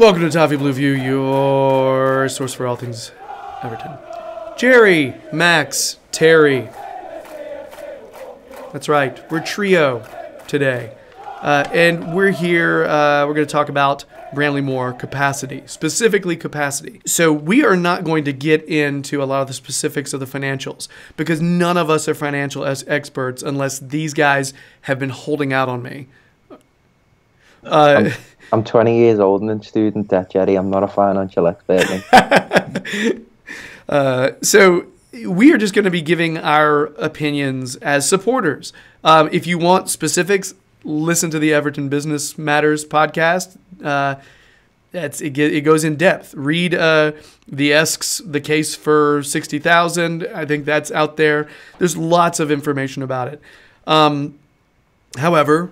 Welcome to Toffee Blue View, your source for all things Everton. Gerry, Max, Terry. That's right, we're trio today. And we're here, we're going to talk about Bramley-Moore capacity, specifically capacity. So we are not going to get into a lot of the specifics of the financials because none of us are financial experts unless these guys have been holding out on me. I'm 20 years old and in student debt, Gerry. I'm not a financial expert. So we are just going to be giving our opinions as supporters. If you want specifics, listen to the Everton Business Matters podcast. It goes in depth. Read the case for 60,000. I think that's out there. There's lots of information about it. However,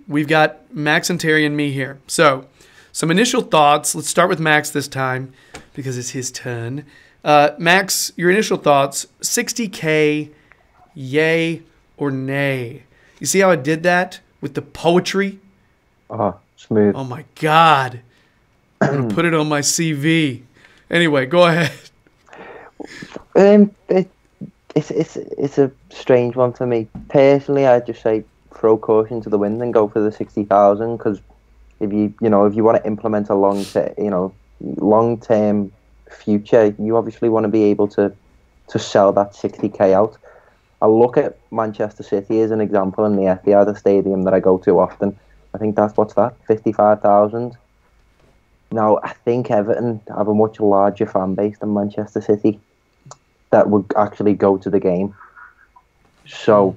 we've got Max and Terry and me here. So, some initial thoughts. Let's start with Max this time because it's his turn. Max, your initial thoughts, 60K, yay or nay? You see how I did that with the poetry? Oh, smooth. Oh, my God. I'm going to put it on my CV. Anyway, go ahead. It's a strange one for me. Personally, I'd just say throw caution to the wind and go for the 60,000 because if you want to implement a long term future, you obviously want to be able to sell that 60k out. I look at Manchester City as an example in the Etihad Stadium that I go to often. I think that's 55,000. Now I think Everton have a much larger fan base than Manchester City that would actually go to the game. So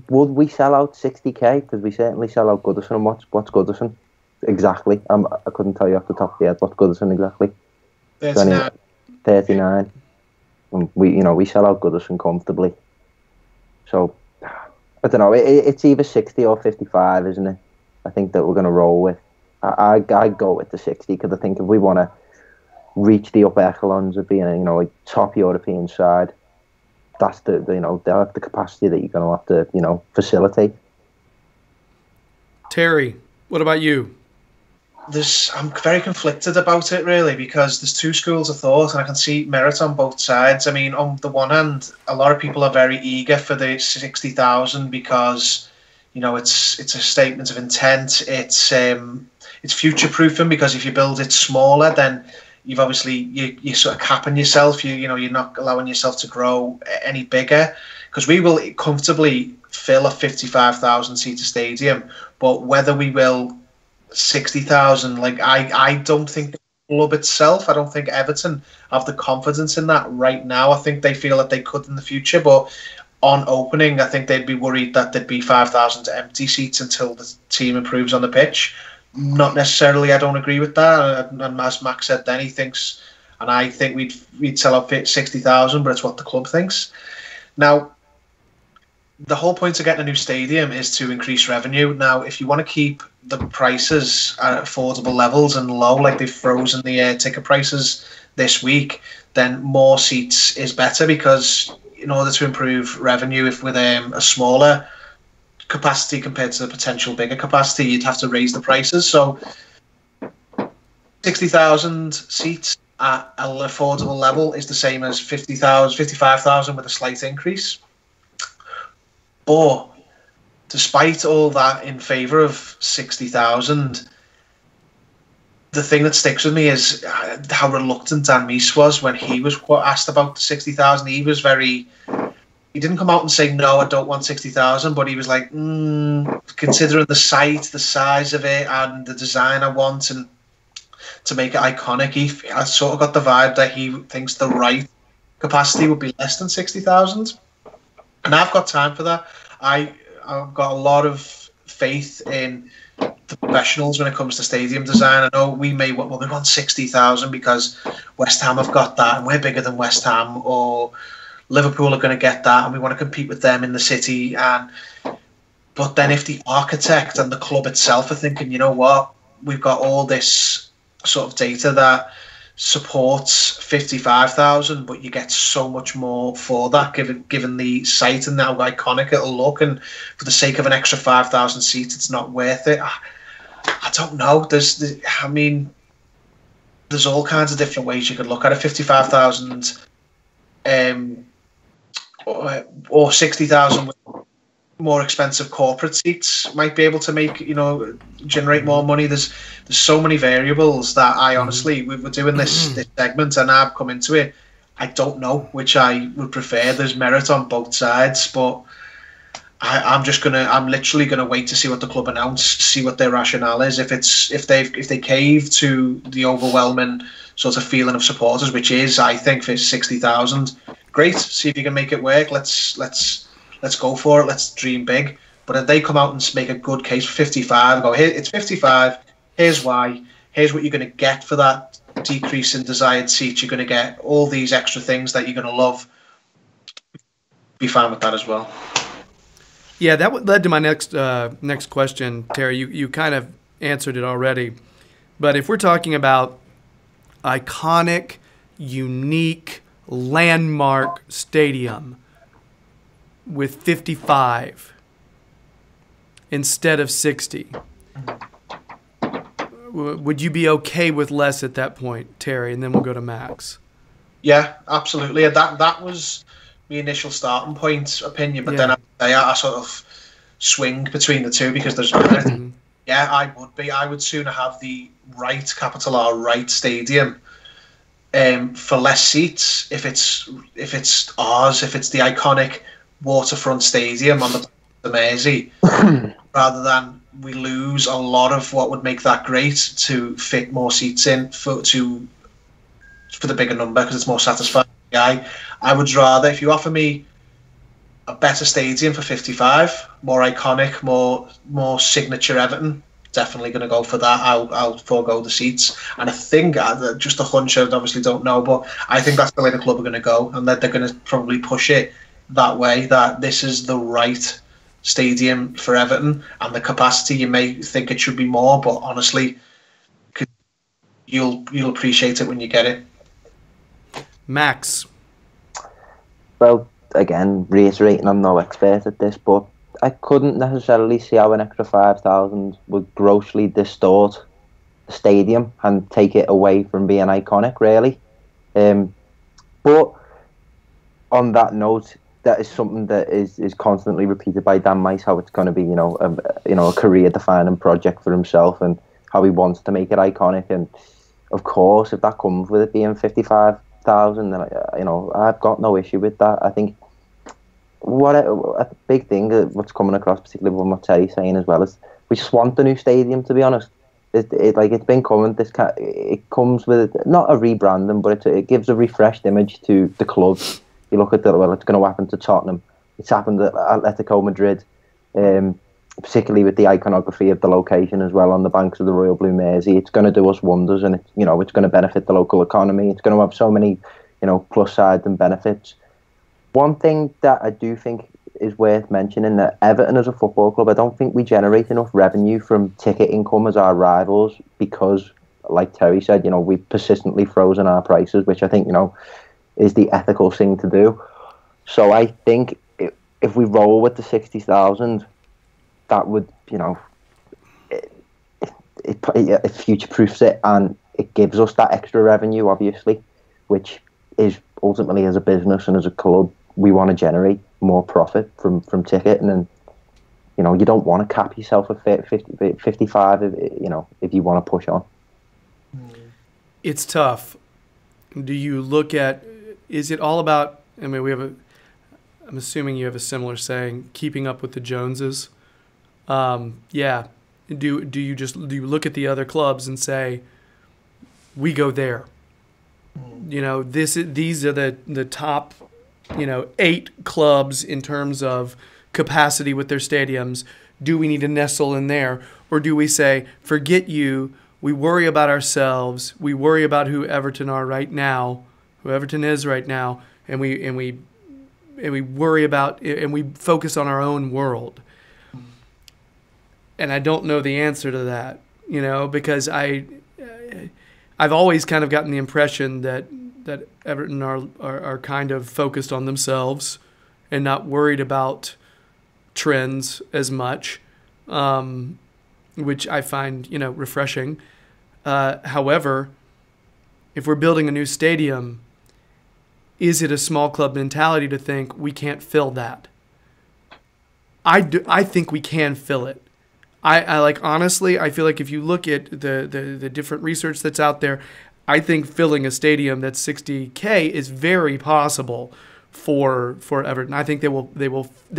would we sell out 60k? Because we certainly sell out Goodison. And what's Goodison exactly? I couldn't tell you off the top of the head. What's Goodison exactly? 39. 39. And we sell out Goodison comfortably. So I don't know. It's either 60 or 55, isn't it? I think that we're going to roll with. I go with the 60 because I think if we want to reach the upper echelons of being a top European side, that's the capacity that you're going to have to facilitate. Terry, what about you? I'm very conflicted about it really because there's two schools of thought and I can see merit on both sides. I mean, on the one hand, a lot of people are very eager for the 60,000 because it's a statement of intent. It's future proofing because if you build it smaller, then you've obviously you're sort of capping yourself. You're not allowing yourself to grow any bigger because we will comfortably fill a 55,000 seater stadium, but whether we will 60,000, I don't think the club itself, I don't think Everton have the confidence in that right now. I think they feel that they could in the future, but on opening, I think they'd be worried that there'd be 5,000 empty seats until the team improves on the pitch. Not necessarily, I don't agree with that. And as Max said then, he thinks, and I think we'd sell out 60,000, but it's what the club thinks. Now, the whole point of getting a new stadium is to increase revenue. Now, if you want to keep the prices at affordable levels and low, like they've frozen the ticket prices this week, then more seats is better because in order to improve revenue, if with a smaller capacity compared to the potential bigger capacity, you'd have to raise the prices. So 60,000 seats at an affordable level is the same as 55,000 with a slight increase. But despite all that in favour of 60,000, the thing that sticks with me is how reluctant Dan Meese was when he was asked about the 60,000. He didn't come out and say, no, I don't want 60,000, but he was like, considering the site, the size of it, and the design I want, and to make it iconic, I sort of got the vibe that he thinks the right capacity would be less than 60,000. And I've got time for that. I've got a lot of faith in the professionals when it comes to stadium design. I know we want 60,000 because West Ham have got that and we're bigger than West Ham, or Liverpool are going to get that and we want to compete with them in the city. But then if the architect and the club itself are thinking, you know what, we've got all this sort of data that supports 55,000, but you get so much more for that given the site and how iconic it'll look, and for the sake of an extra 5,000 seats, it's not worth it. I don't know. I mean, there's all kinds of different ways you could look at it. 55,000, or 60,000 with more expensive corporate seats might be able to make, generate more money. There's so many variables that I honestly, we were doing this segment and I've come into it. I don't know which I would prefer. There's merit on both sides, but I'm literally gonna wait to see what the club announce, see what their rationale is. If they cave to the overwhelming sort of feeling of supporters, which is, I think, for 60,000, great. See if you can make it work. Let's go for it. Let's dream big. But if they come out and make a good case for 55, go, here, it's 55. Here's why. Here's what you're going to get for that decrease in desired seats. You're going to get all these extra things that you're going to love. Be fine with that as well. Yeah, that led to my next question, Terry. You kind of answered it already. But if we're talking about iconic, unique, landmark stadium with 55 instead of 60, would you be okay with less at that point, Terry? And then we'll go to Max. Yeah, absolutely. That was the initial starting point opinion, but then I sort of swing between the two because there's yeah, I would be. I would sooner have the right, capital R, right stadium for less seats if it's ours, if it's the iconic waterfront stadium on the Mersey, rather than we lose a lot of what would make that great to fit more seats in for the bigger number because it's more satisfying. I would rather, if you offer me a better stadium for 55, more iconic, more signature Everton, definitely going to go for that. I'll forego the seats. And I think, just a hunch, I obviously don't know, but I think that's the way the club are going to go, and that they're going to probably push it that way, that this is the right stadium for Everton, and the capacity, you may think it should be more, but honestly, you'll appreciate it when you get it. Max. Well, again, reiterating, I'm no expert at this, but I couldn't necessarily see how an extra 5,000 would grossly distort the stadium and take it away from being iconic, really. But on that note, that is something that is constantly repeated by Dan Mice, how it's going to be, a career-defining project for himself and how he wants to make it iconic. And of course, if that comes with it being 55,000, then I've got no issue with that. I think a big thing, what's coming across, particularly with what Terry's saying as well, is we just want the new stadium. To be honest, it's been coming. It comes with not a rebranding, but it gives a refreshed image to the club. You look at it's going to happen to Tottenham. It's happened at Atletico Madrid, particularly with the iconography of the location as well on the banks of the Royal Blue Mersey. It's going to do us wonders, and it's going to benefit the local economy. It's going to have so many, plus sides and benefits. One thing that I do think is worth mentioning, that Everton as a football club, I don't think we generate enough revenue from ticket income as our rivals because, like Terry said, we've persistently frozen our prices, which I think, is the ethical thing to do. So I think if we roll with the 60,000, that would, it future-proofs it, and it gives us that extra revenue, obviously, which is ultimately, as a business and as a club, we want to generate more profit from ticketing. And you don't want to cap yourself at 55 if you want to push on. It's tough. Do you look at, is it all about, I'm assuming you have a similar saying, keeping up with the Joneses? Yeah. Do you look at the other clubs and say, we go there? These are the top, 8 clubs in terms of capacity with their stadiums. Do we need to nestle in there? Or do we say, forget you, we worry about ourselves, we worry about who Everton is right now, and we worry about, and we focus on our own world. And I don't know the answer to that, because I've always kind of gotten the impression that Everton are kind of focused on themselves and not worried about trends as much. which I find, refreshing. However, if we're building a new stadium, is it a small club mentality to think we can't fill that? I think we can fill it. Honestly, I feel like if you look at the different research that's out there, I think filling a stadium that's 60K is very possible for Everton. I think they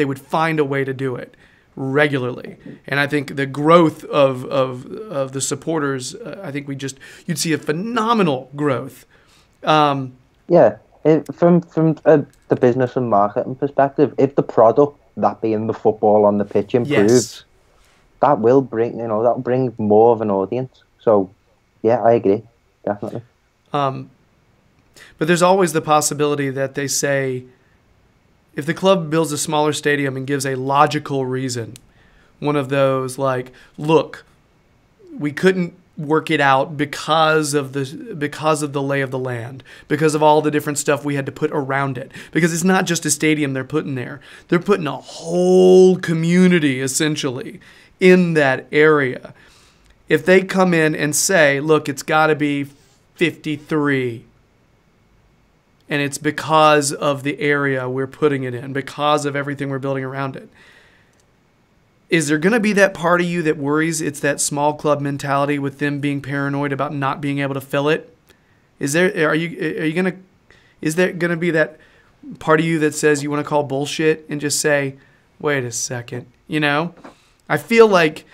would find a way to do it regularly, and I think the growth of the supporters, I think you'd see a phenomenal growth. From the business and marketing perspective, if the product, that being the football on the pitch, improves, yes, that will bring more of an audience. So, yeah, I agree, definitely. But there's always the possibility that they say, if the club builds a smaller stadium and gives a logical reason, one of those like, look, we couldn't work it out because of the lay of the land, because of all the different stuff we had to put around it. Because it's not just a stadium they're putting there. They're putting a whole community, essentially, in that area. If they come in and say, look, it's got to be 53, and it's because of the area we're putting it in, because of everything we're building around it, is there going to be that part of you that worries it's that small club mentality with them being paranoid about not being able to fill it? Is there going to be that part of you that says you want to call bullshit and just say, wait a second, I feel like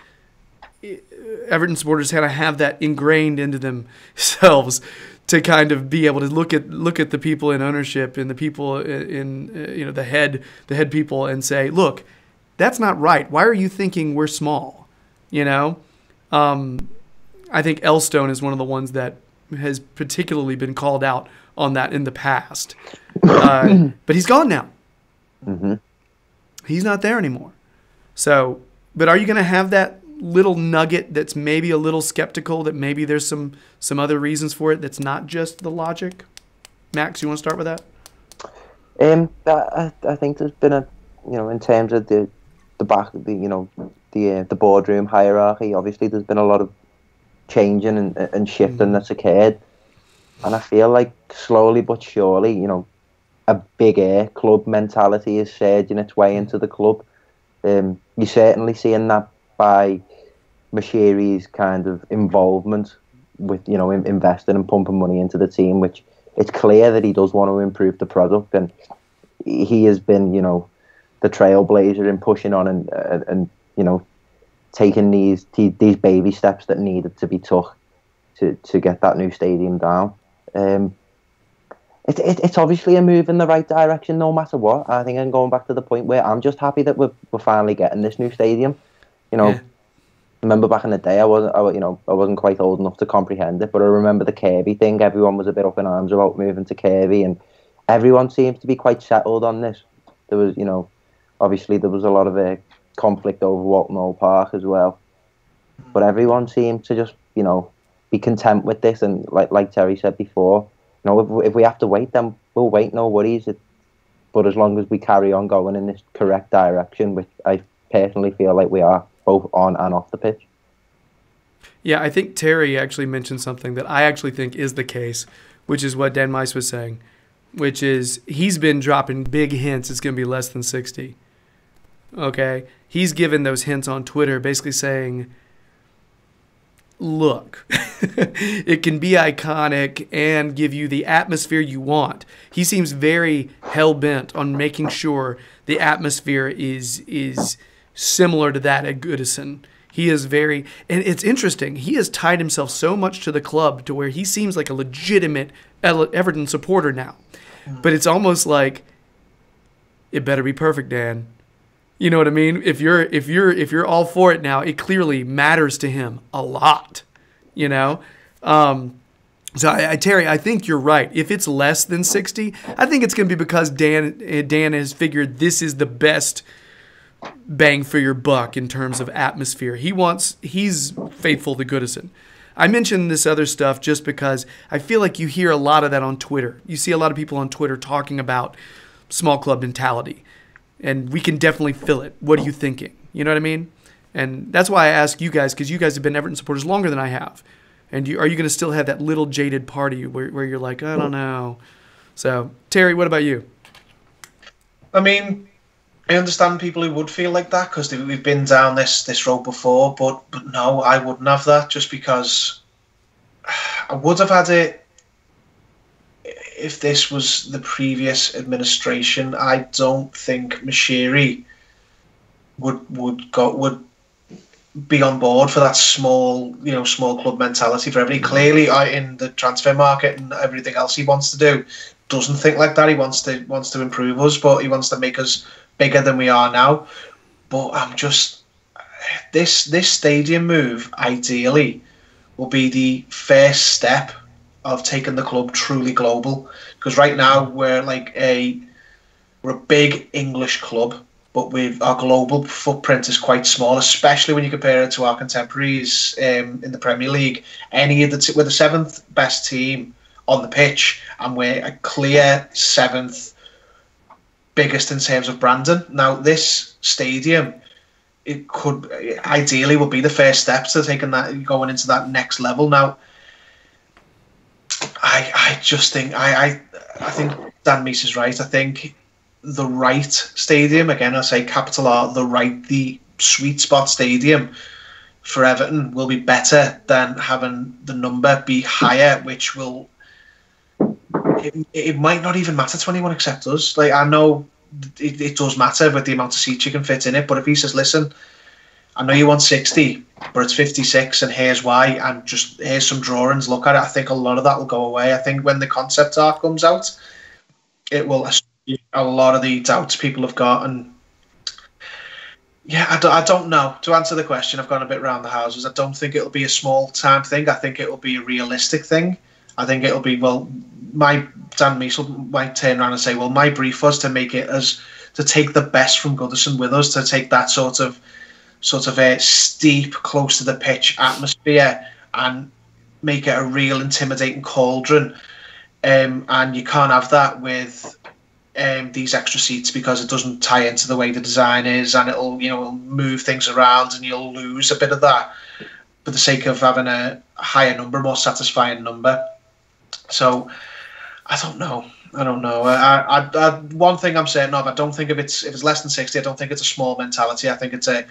Everton supporters kind of have that ingrained into themselves to kind of be able to look at the people in ownership and the people in the head people and say, look, that's not right. Why are you thinking we're small? I think Elstone is one of the ones that has particularly been called out on that in the past. But he's gone now. Mm-hmm. He's not there anymore. So, but are you going to have that little nugget that's maybe a little skeptical, that maybe there's some other reasons for it that's not just the logic? Max, you want to start with that? I think there's been in terms of the boardroom hierarchy, obviously there's been a lot of changing and shifting that's occurred, and I feel like slowly but surely, a bigger club mentality is surging its way into the club. You're certainly seeing that by Mashiri's kind of involvement with investing and pumping money into the team, which it's clear that he does want to improve the product, and he has been the trailblazer in pushing on and taking these baby steps that needed to be took to get that new stadium down. It's obviously a move in the right direction no matter what. I think I'm going back to the point where I'm just happy that we're finally getting this new stadium. I remember back in the day I wasn't quite old enough to comprehend it, but I remember the Kirby thing. Everyone was a bit up in arms about moving to Kirby, and everyone seems to be quite settled on this. There was obviously there was a lot of conflict over Walton Old Park as well, but everyone seemed to just be content with this, and like Terry said before, if we have to wait, then we'll wait, no worries. But as long as we carry on going in this correct direction, which I personally feel like we are, both on and off the pitch. Yeah, I think Terry actually mentioned something that I actually think is the case, which is what Dan Mice was saying, which is he's been dropping big hints it's going to be less than 60. Okay? He's given those hints on Twitter, basically saying, look, it can be iconic and give you the atmosphere you want. He seems very hell-bent on making sure the atmosphere is similar to that at Goodison. He is very, and it's interesting, he has tied himself so much to the club to where he seems like a legitimate Everton supporter now. But it's almost like, it better be perfect, Dan. You know what I mean? If you're all for it now, it clearly matters to him a lot. So Terry, I think you're right. If it's less than 60, I think it's going to be because Dan has figured this is the best bang for your buck in terms of atmosphere. He's faithful to Goodison. I mentioned this other stuff just because I feel like you hear a lot of that on Twitter. You see a lot of people on Twitter talking about small club mentality, and we can definitely feel it. What are you thinking? You know what I mean? And that's why I ask you guys, because you guys have been Everton supporters longer than I have. And are you going to still have that little jaded party where you're like, I don't know. So, Terry, what about you? I mean, I understand people who would feel like that because we've been down this road before, but no, I wouldn't have that just because I would have had it if this was the previous administration. I don't think Mashiri would be on board for that small club mentality for everybody. Clearly, in the transfer market and everything else he wants to do, doesn't think like that. He wants to improve us, but he wants to make us bigger than we are now. But I'm just this stadium move ideally will be the first step of taking the club truly global. Because right now we're a big English club, but our global footprint is quite small, especially when you compare it to our contemporaries in the Premier League. We're the seventh best team on the pitch, and we're a clear seventh biggest in terms of branding. Now, this stadium, it could ideally will be the first step to going into that next level. Now, I just think I think Dan Meese is right. I think the right stadium, again I say capital R, the sweet spot stadium for Everton will be better than having the number be higher, which will it might not even matter to anyone except us. Like, I know it does matter with the amount of seats you can fit in it, but if he says, listen, I know you want 60, but it's 56 and here's why, and just here's some drawings, look at it, I think a lot of that will go away. I think when the concept art comes out, it will assume a lot of the doubts people have got. And yeah, I don't know. To answer the question, I've gone a bit round the houses. I don't think it'll be a small time thing. I think it'll be a realistic thing. I think it'll be, Dan Meese might turn around and say, well, my brief was to make it to take the best from Goodison with us, to take that sort of a steep, close to the pitch atmosphere and make it a real intimidating cauldron. And you can't have that with these extra seats because it doesn't tie into the way the design is, and it'll move things around and you'll lose a bit of that for the sake of having a higher number, more satisfying number. So I don't know. One thing I'm certain of, I don't think if it's less than 60, I don't think it's a small mentality. I think it's a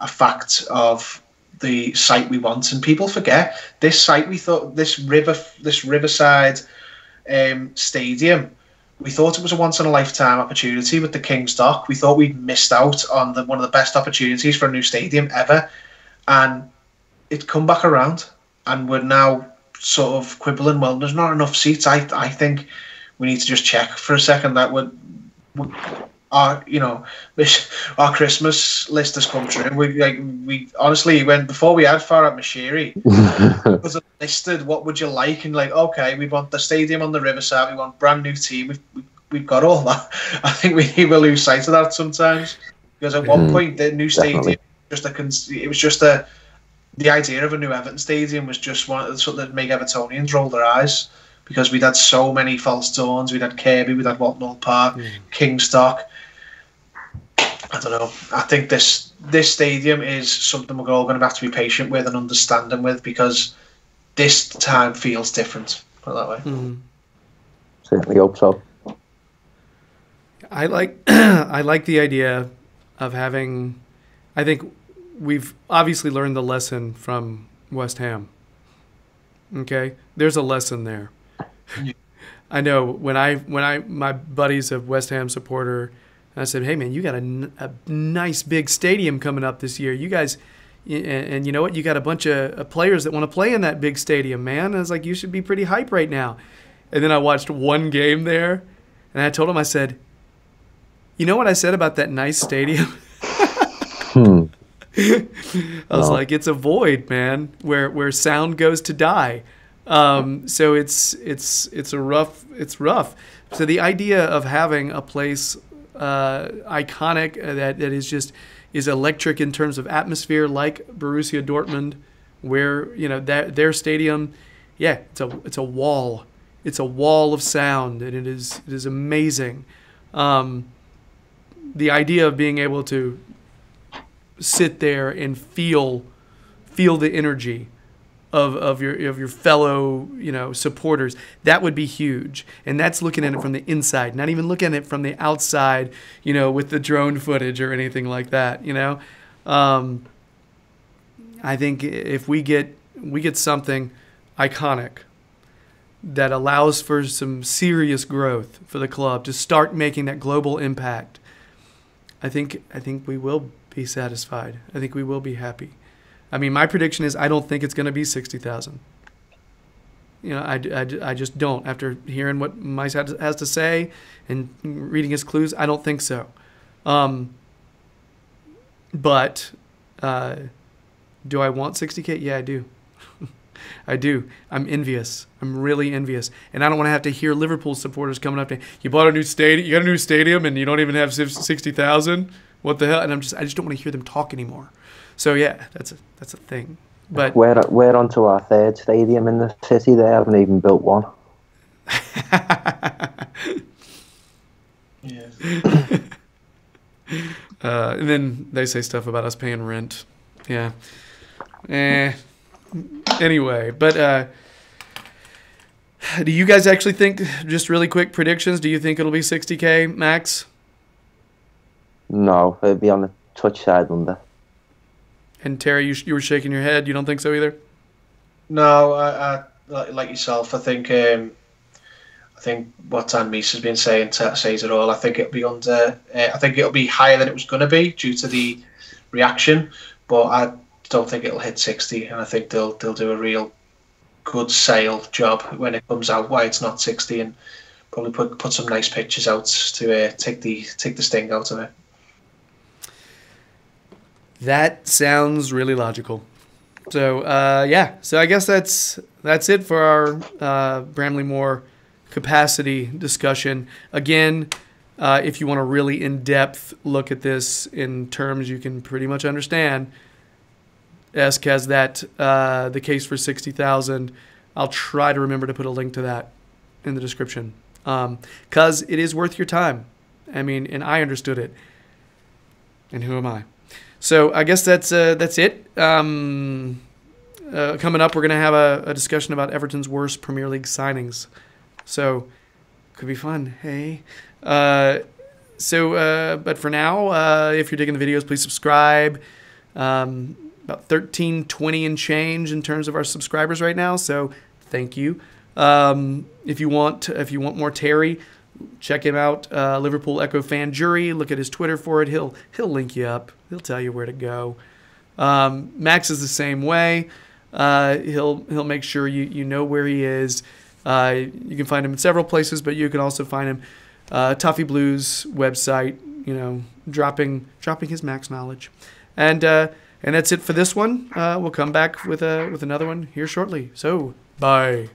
fact of the site we want. And people forget this site. We thought this Riverside stadium, we thought it was a once in a lifetime opportunity with the King's Dock. We thought we'd missed out on one of the best opportunities for a new stadium ever, and it's come back around, and we're now sort of quibbling, well, there's not enough seats. I think we need to just check for a second that our Christmas list has come true. We honestly, before we had Farhad Mashiri, it was listed, what would you like? And okay, we want the stadium on the Riverside, we want brand new team. We've got all that. I think we will lose sight of that sometimes, because at one point the new stadium the idea of a new Everton stadium was just something that made Evertonians roll their eyes, because we'd had so many false dawns. We'd had Kirby, we'd had Walton Old Park, King's Dock. I don't know. I think this stadium is something we're all going to have to be patient with and understanding with, because this time feels different. Put it that way. Mm-hmm. Certainly hope so. I like the idea of having. I think we've obviously learned the lesson from West Ham. Okay, there's a lesson there. Yeah. I know when my buddy's a West Ham supporter, I said, hey man, you got a nice big stadium coming up this year. You guys, and you know what? You got a bunch of players that want to play in that big stadium, man. And I was like, you should be pretty hype right now. And then I watched one game there, and I told him, I said, you know what I said about that nice stadium? I was like, it's a void, man, where sound goes to die. So it's rough. So the idea of having a place iconic that is electric in terms of atmosphere, like Borussia Dortmund, where their stadium, it's a wall of sound, and it is amazing. The idea of being able to sit there and feel the energy of your fellow, supporters. That would be huge. And that's looking at it from the inside, not even looking at it from the outside, with the drone footage or anything like that, I think if we get something iconic that allows for some serious growth for the club to start making that global impact, I think we will be satisfied. I think we will be happy. I mean, my prediction is I don't think it's going to be 60,000. I just don't. After hearing what Mice has to say and reading his clues, I don't think so. But do I want 60K? Yeah, I do. I do. I'm envious. I'm really envious. And I don't want to have to hear Liverpool supporters coming up to, you bought a new stadium, you got a new stadium and you don't even have 60,000? What the hell? And I just don't want to hear them talk anymore. So yeah, that's a thing. But we're onto our third stadium in the city. They haven't even built one. Yeah. And then they say stuff about us paying rent. Yeah. Anyway, but do you guys actually think, just really quick predictions, do you think it'll be 60K max? No, it'll be on the touch side under. And Terry, you were shaking your head. You don't think so either? No, I like yourself. I think what Dan Meese has been saying says it all. I think it'll be under. I think it'll be higher than it was going to be due to the reaction, but I don't think it'll hit 60. And I think they'll do a real good sale job when it comes out. Why it's not 60, and probably put some nice pictures out to take the sting out of it. That sounds really logical. So yeah, so I guess that's it for our Bramley-Moore capacity discussion. Again, if you want a really in-depth look at this in terms you can pretty much understand, Esk has that the case for 60,000. I'll try to remember to put a link to that in the description, because it is worth your time. I mean, and I understood it. And who am I? So I guess that's it. Coming up, we're going to have a discussion about Everton's worst Premier League signings. So could be fun, hey? But for now, if you're digging the videos, please subscribe. About 1320 and change in terms of our subscribers right now. So thank you. If you want more Terry, check him out. Liverpool Echo fan Gerry. Look at his Twitter for it. He'll link you up. He'll tell you where to go. Max is the same way. He'll make sure you know where he is. You can find him in several places, but you can also find him Toffee Blues website. Dropping his Max knowledge, and that's it for this one. We'll come back with another one here shortly. So bye.